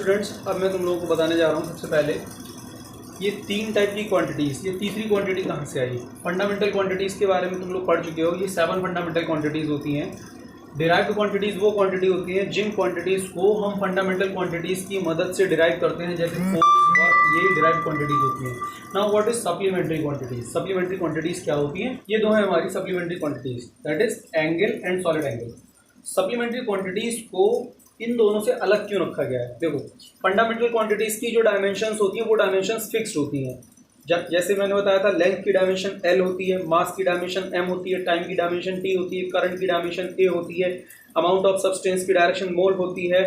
Students, अब मैं तुम लोगों को बताने जा रहा हूँ सबसे पहले ये तीन टाइप की क्वांटिटीज़। ये तीसरी क्वांटिटी कहाँ से आई? फंडामेंटल क्वांटिटीज़ के बारे में तुम लोग पढ़ चुके हो। ये 7 फंडामेंटल क्वांटिटीज़ होती हैं। डिराइव्ड क्वांटिटीज़ वो क्वांटिटी होती है जिन क्वांटिटीज़ को हम फंडामेंटल क्वांटिटीज़ की मदद से डिराइव करते हैं, जैसे फोर्स, वर्क, ये डिराइव्ड क्वांटिटीज़ होती हैं। Now what is supplementary quantities? Supplementary quantities क्या होती हैं? ये दो है हमारी supplementary quantities, that is angle and solid angle. Supplementary quantities को इन दोनों से अलग क्यों रखा गया है? देखो, फंडामेंटल क्वांटिटीज़ की जो डायमेंशंस होती हैं वो डायमेंशंस फिक्स्ड होती हैं। जब जैसे मैंने बताया था, लेंथ की डायमेंशन L होती है, मास की डायमेंशन M होती है, टाइम की डायमेंशन T होती है, करंट की डायमेंशन A होती है, अमाउंट ऑफ सब्सटेंस की डायरेक्शन मोल होती है,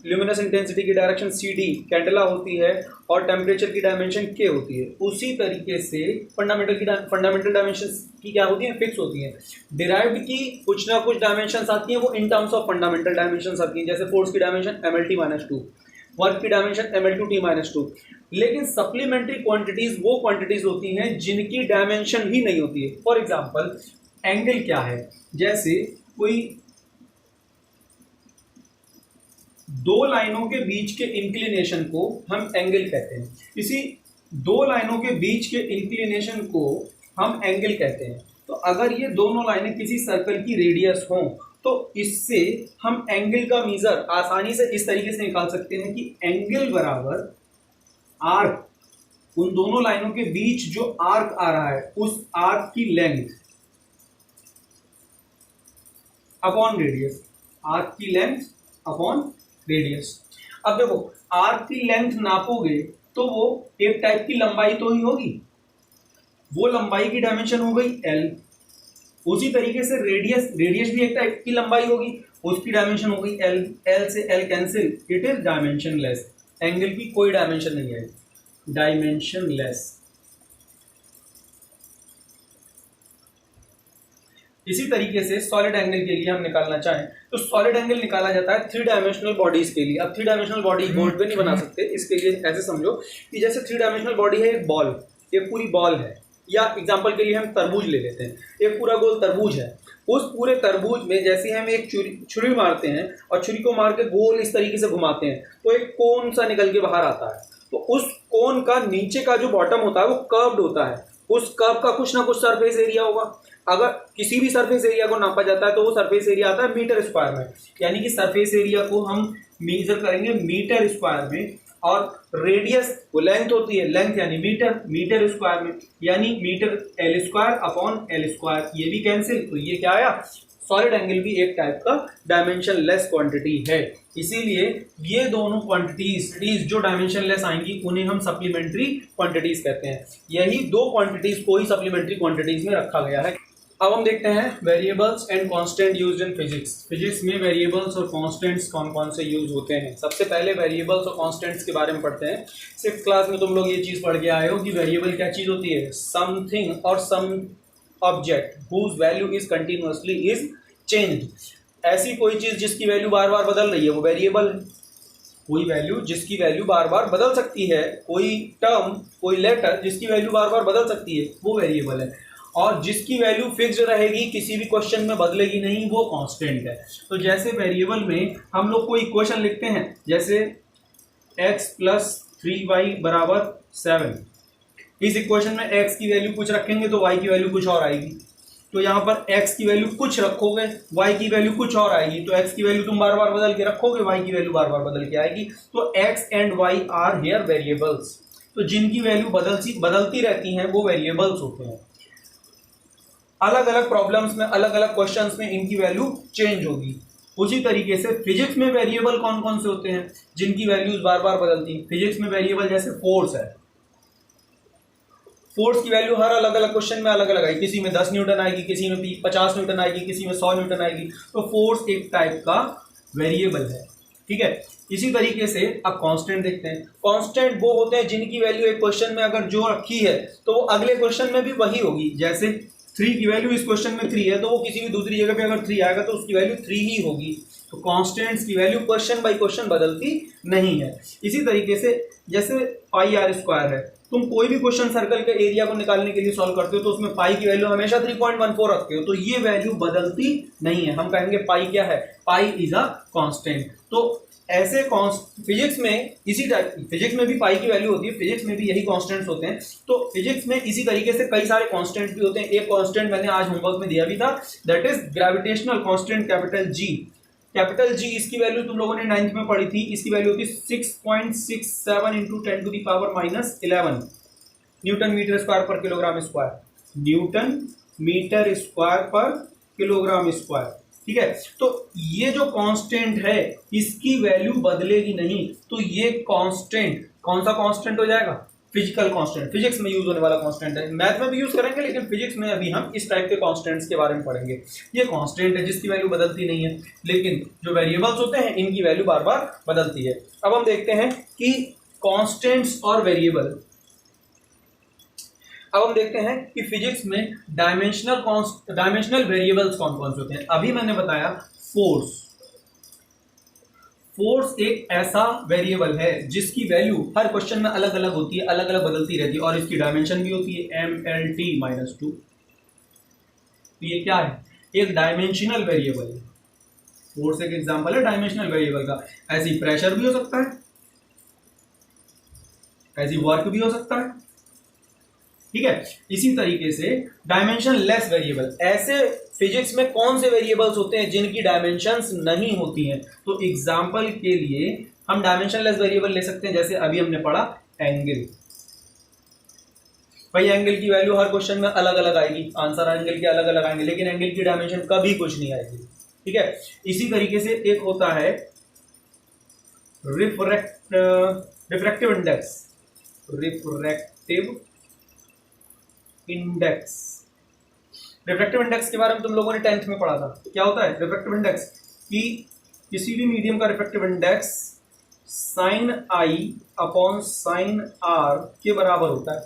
ल्यूमिनस इंटेंसिटी की डायरेक्शन CD कैंडेला होती है, और टेम्परेचर की डायमेंशन K होती है। उसी तरीके से फंडामेंटल डायमेंशन की क्या होती है? फिक्स होती हैं। डिराइव्ड की कुछ ना कुछ डायमेंशंस आती हैं, वो in terms of fundamental dimensions आती हैं। जैसे फोर्स की डायमेंशन MLT-2, वर्क की डायमेंशन ML2T-2। लेकिन सप्लीमेंट्री क्वांटिटीज वो क्वांटिटीज होती हैं जिनकी डायमेंशन ही नहीं होती है। फॉर एग्जांपल, एंगल क्या है? जैसे कोई दो लाइनों के बीच के इंक्लिनेशन को हम एंगल कहते हैं। इसी दो लाइनों के बीच के इंक्लिनेशन को हम एंगल कहते हैं। तो अगर ये दोनों लाइनें किसी सर्कल की रेडियस हों तो इससे हम एंगल का मेजर आसानी से इस तरीके से निकाल सकते हैं कि एंगल बराबर आर्क, उन दोनों लाइनों के बीच जो आर्क आ रहा है उस आर्क की लेंथ अपॉन रेडियस, आर्क की लेंथ अपॉन रेडियस। अब देखो, आर्क की लेंथ नापोगे तो वो एक टाइप की लंबाई तो ही होगी, वो लंबाई की डायमेंशन हो गई L। उसी तरीके से रेडियस भी एक टाइप की लंबाई होगी, उसकी डायमेंशन हो गई L। L से L cancel, it is dimensionless. Angle की कोई डायमेंशन नहीं है, डायमेंशनलेस। इसी तरीके से सॉलिड एंगल के लिए हम निकालना चाहें तो सॉलिड एंगल निकाला जाता है 3 डायमेंशनल बॉडीज के लिए। अब 3 डायमेंशनल बॉडी बोर्ड पे नहीं बना सकते, इसके लिए ऐसे समझो कि जैसे 3 डायमेंशनल बॉडी है, एक बॉल, एक पूरी बॉल है, या एग्जांपल के लिए हम तरबूज ले लेते हैं, एक पूरा गोल तरबूज है। उस पूरे तरबूज में जैसे हम एक छुरी मारते हैं और छुरी को मार के गोल इस तरीके से घुमाते हैं तो एक कोन सा निकल के बाहर आता है। तो उस कोन का नीचे का जो बॉटम होता है वो कर्व्ड होता है, उस कर्व का कुछ ना कुछ सरफेस एरिया होगा। अगर किसी भी सरफेस एरिया को नापा जाता है तो वो सरफेस एरिया आता है मीटर स्क्वायर में, यानी कि सरफेस एरिया को हम मेजर करेंगे मीटर स्क्वायर में, और रेडियस वो लेंथ होती है, लेंथ यानी मीटर स्क्वायर में, यानी metre L square upon L square. ये भी कैंसिल, तो ये क्या आया? सॉलिड एंगल भी एक टाइप का डायमेंशन लेस क्वांटिटी है। इसीलिए ये दोनों क्वांटिटीज जो डायमेंशन लेस आएंगी उन्हें हम सप्लीमेंट्री क्वांटिटीज कहते हैं। यही दो क्वांटिटीज को ही सप्लीमेंट्री क्वांटिटीज में रखा गया है। अब हम देखते हैं variables and constant used in physics. Physics में वेरिएबल्स और कांस्टेंट्स कौन कौन से यूज होते हैं। सबसे पहले वेरिएबल्स और कांस्टेंट्स के बारे में पढ़ते हैं। 6th क्लास में तुम लोग ये चीज पढ़ के आए हो कि वेरिएबल क्या चीज होती है? समथिंग और some object whose value is continuously is changed। ऐसी कोई चीज जिसकी वैल्यू बार बार बदल रही है वो वेरिएबल है। कोई वैल्यू जिसकी वैल्यू बार बार बदल सकती है, कोई टर्म, कोई लेटर जिसकी वैल्यू बार बार बदल सकती है वो वेरिएबल है, और जिसकी वैल्यू फिक्स्ड रहेगी, किसी भी क्वेश्चन में बदलेगी नहीं, वो कांस्टेंट है। तो जैसे वेरिएबल में हम लोग कोई इक्वेशन लिखते हैं, जैसे x + 3y = 7। इस इक्वेशन में x की वैल्यू कुछ रखेंगे तो y की वैल्यू कुछ और आएगी। तो यहाँ पर x की वैल्यू कुछ रखोगे, y की वैल्यू कुछ और आएगी। तो x की वैल्यू तुम बार बार बदल के रखोगे, y की वैल्यू बार बार बदल के आएगी। तो x and y are here variables. तो जिनकी वैल्यू बदलती रहती हैं वो वेरिएबल्स होते हैं। अलग अलग प्रॉब्लम्स में, अलग अलग क्वेश्चंस में इनकी वैल्यू चेंज होगी। उसी तरीके से फिजिक्स में वेरिएबल कौन कौन से होते हैं जिनकी वैल्यूज बार बार बदलती हैं। फिजिक्स में वेरिएबल जैसे फोर्स है, फोर्स की वैल्यू हर अलग अलग क्वेश्चन में अलग अलग आएगी। किसी में 10 न्यूटन आएगी, किसी में 50 न्यूटन आएगी, किसी में 100 न्यूटन आएगी। तो फोर्स एक टाइप का वेरिएबल है, ठीक है। इसी तरीके से अब कांस्टेंट देखते हैं। कांस्टेंट वो होते हैं जिनकी वैल्यू एक क्वेश्चन में अगर जो रखी है तो वो अगले क्वेश्चन में भी वही होगी। जैसे 3 की वैल्यू इस क्वेश्चन में 3 है तो वो किसी भी दूसरी जगह पे अगर 3 आएगा तो उसकी वैल्यू 3 ही होगी। तो कांस्टेंट्स की वैल्यू क्वेश्चन बाय क्वेश्चन बदलती नहीं है। इसी तरीके से जैसे πr² है, तुम कोई भी क्वेश्चन सर्कल के एरिया को निकालने के लिए सॉल्व करते हो तो उसमें पाई की वैल्यू हमेशा 3.14 रखते हो, तो ये वैल्यू बदलती नहीं है। हम कहेंगे पाई क्या है? Pi is a constant. तो ऐसे फिजिक्स में इसी टाइप, फिजिक्स में भी पाई की वैल्यू होती है, फिजिक्स में भी यही कांस्टेंट्स होते हैं। तो फिजिक्स में इसी तरीके से कई सारे कांस्टेंट्स भी होते हैं। एक कांस्टेंट मैंने आज होमवर्क में दिया भी था, that is gravitational constant capital G. Capital G, इसकी वैल्यू तुम लोगों ने 9th में पढ़ी थी। इसकी वैल्यू होती है 6.67 into 10 to the power -11 newton metre square पर kilogram square, newton metre square पर किलोग्राम स्क्वायर। ठीक है, तो ये जो कांस्टेंट है इसकी वैल्यू बदलेगी नहीं। तो ये कांस्टेंट कौन सा कांस्टेंट हो जाएगा? फिजिकल कांस्टेंट, फिजिक्स में यूज होने वाला कांस्टेंट है। मैथ में भी यूज करेंगे, लेकिन फिजिक्स में अभी हम इस टाइप के कांस्टेंट्स के बारे में पढ़ेंगे। ये कांस्टेंट है जिसकी वैल्यू बदलती नहीं है, लेकिन जो वेरिएबल्स होते हैं इनकी वैल्यू बार बार बदलती है। अब हम देखते हैं कि कांस्टेंट्स और वेरिएबल, अब हम देखते हैं कि फिजिक्स में डायमेंशनल वेरिएबल्स कौन कौन से होते हैं। अभी मैंने बताया फोर्स एक ऐसा वेरिएबल है जिसकी वैल्यू हर क्वेश्चन में अलग अलग होती है, अलग अलग बदलती रहती है, और इसकी डायमेंशन भी होती है MLT-2। तो ये क्या है? एक डायमेंशनल वेरिएबल है। फोर्स एक एग्जांपल है डायमेंशनल वेरिएबल का। ऐसी प्रेशर भी हो सकता है, ऐसी वर्क भी हो सकता है। ठीक है, इसी तरीके से डायमेंशन लेस वेरिएबल, ऐसे फिजिक्स में कौन से वेरिएबल्स होते हैं जिनकी डायमेंशंस नहीं होती हैं। तो एग्जांपल के लिए हम डायमेंशन लेस वेरिएबल ले सकते हैं, जैसे अभी हमने पढ़ा एंगल। भाई एंगल की वैल्यू हर क्वेश्चन में अलग अलग आएगी, आंसर एंगल के अलग अलग आएंगे, लेकिन एंगल की डायमेंशन कभी कुछ नहीं आएगी। ठीक है, इसी तरीके से एक होता है रिफ्रैक्टिव इंडेक्स। रिफ्रैक्टिव इंडेक्स के बारे में तुम लोगों ने 10th में पढ़ा था। क्या होता है रिफ्रैक्टिव इंडेक्स? कि किसी भी मीडियम का refractive index sin i upon sin r के बराबर होता है।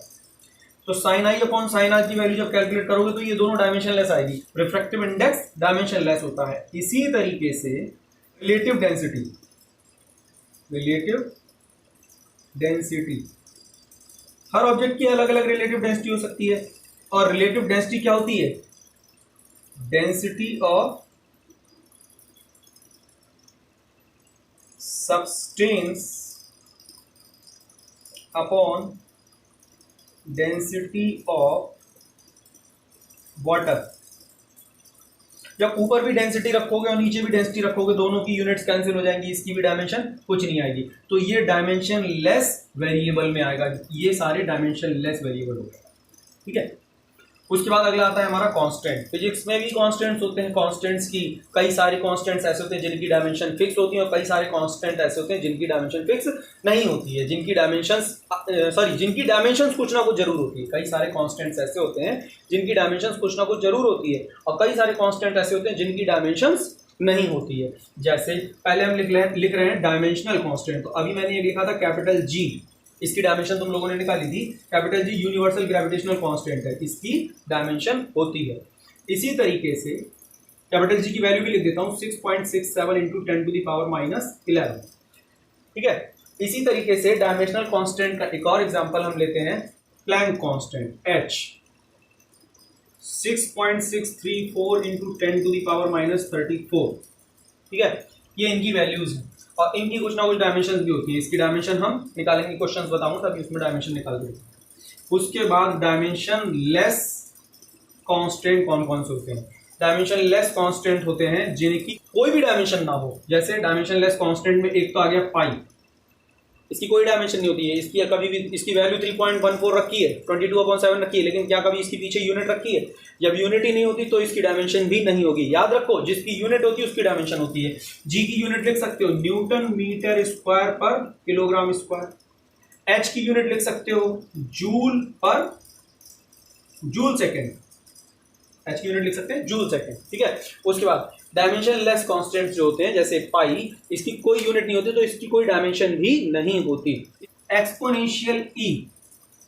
तो sin i upon sin r की वैल्यू जब कैलकुलेट करोगे तो ये दोनों डायमेंशन लेस आएगी। रिफ्रैक्टिव इंडेक्स डायमेंशन लेस होता है। इसी तरीके से रिलेटिव डेंसिटी, हर ऑब्जेक्ट की अलग अलग रिलेटिव डेंसिटी हो सकती है। और रिलेटिव डेंसिटी क्या होती है? Density of substance upon density of water. जब ऊपर भी डेंसिटी रखोगे और नीचे भी डेंसिटी रखोगे, दोनों की यूनिट्स कैंसिल हो जाएंगी, इसकी भी डायमेंशन कुछ नहीं आएगी। तो ये डायमेंशन लेस वेरिएबल में आएगा। ये सारे डायमेंशन लेस वेरिएबल हो गए। ठीक है, उसके बाद अगला आता है हमारा कांस्टेंट। फिजिक्स में भी कांस्टेंट्स होते हैं। कांस्टेंट्स की कई सारे कांस्टेंट्स ऐसे होते हैं जिनकी डायमेंशन फिक्स होती है, और कई सारे कांस्टेंट ऐसे होते हैं जिनकी डायमेंशन फिक्स नहीं होती है, जिनकी डायमेंशंस कुछ ना कुछ जरूर होती है। कई सारे कांस्टेंट्स ऐसे होते हैं जिनकी डायमेंशंस कुछ ना कुछ जरूर होती है, और कई सारे कांस्टेंट ऐसे होते हैं जिनकी डायमेंशंस नहीं होती है। जैसे पहले हम लिख रहे हैं डायमेंशनल कांस्टेंट। तो अभी मैंने ये लिखा था कैपिटल जी, इसकी डायमेंशन तुम लोगों ने निकाली थी। Capital G universal gravitational constant है, इसकी डायमेंशन होती है। इसी तरीके से कैपिटल जी की वैल्यू भी लिख देता हूं 6.67 इंटू 10 टू द पावर -11। ठीक है, इसी तरीके से डायमेंशनल कांस्टेंट का एक और एग्जांपल हम लेते हैं, Planck constant H 6.634 into 10 to the power -34। ठीक है, ये इनकी वैल्यूज हैं, और इनकी कुछ ना कुछ डायमेंशन भी होती है। इसकी डायमेंशन हम निकालेंगे, क्वेश्चंस बताऊंगा तभी उसमें डायमेंशन निकाल देंगे। उसके बाद डायमेंशन लेस कांस्टेंट कौन कौन से होते हैं? डायमेंशन लेस कांस्टेंट होते हैं जिनकी कोई भी डायमेंशन ना हो। जैसे डायमेंशन लेस कांस्टेंट में एक तो आ गया पाई, इसकी कोई डायमेंशन नहीं होती है। इसकी कभी भी इसकी वैल्यू 3.14 रखी है, 22/7 रखी है, लेकिन क्या कभी इसके पीछे यूनिट रखी है? जब यूनिट ही नहीं होती तो इसकी डायमेंशन भी नहीं होगी। याद रखो, जिसकी यूनिट होती है उसकी डायमेंशन होती है। जी की यूनिट लिख सकते हो न्यूटन मीटर स्क्वायर पर किलोग्राम स्क्वायर। एच की यूनिट लिख सकते हो जूल सेकेंड। एच की यूनिट लिख सकते हैं जूल सेकेंड। ठीक है, उसके बाद डायमेंशन लेस कांस्टेंट्स जो होते हैं जैसे पाई, इसकी कोई यूनिट नहीं होती तो इसकी कोई डायमेंशन भी नहीं होती। एक्सपोनेंशियल ई,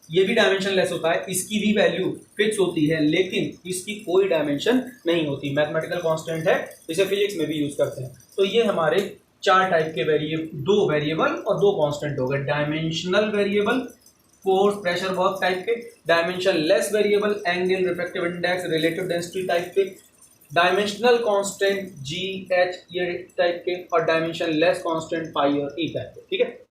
ये भी डायमेंशन लेस होता है, इसकी भी वैल्यू फिक्स होती है, लेकिन इसकी कोई डायमेंशन नहीं होती। मैथमेटिकल कांस्टेंट है, इसे फिजिक्स में भी यूज करते हैं। तो ये हमारे 4 टाइप के दो वेरिएबल और 2 कांस्टेंट हो गए। Dimensional variable force pressure work type के, dimensionless variable angle refractive index relative density type के, डायमेंशनल कांस्टेंट जी एच ये टाइप के, और डायमेंशन लेस कांस्टेंट पाई और ई टाइप के, ठीक है।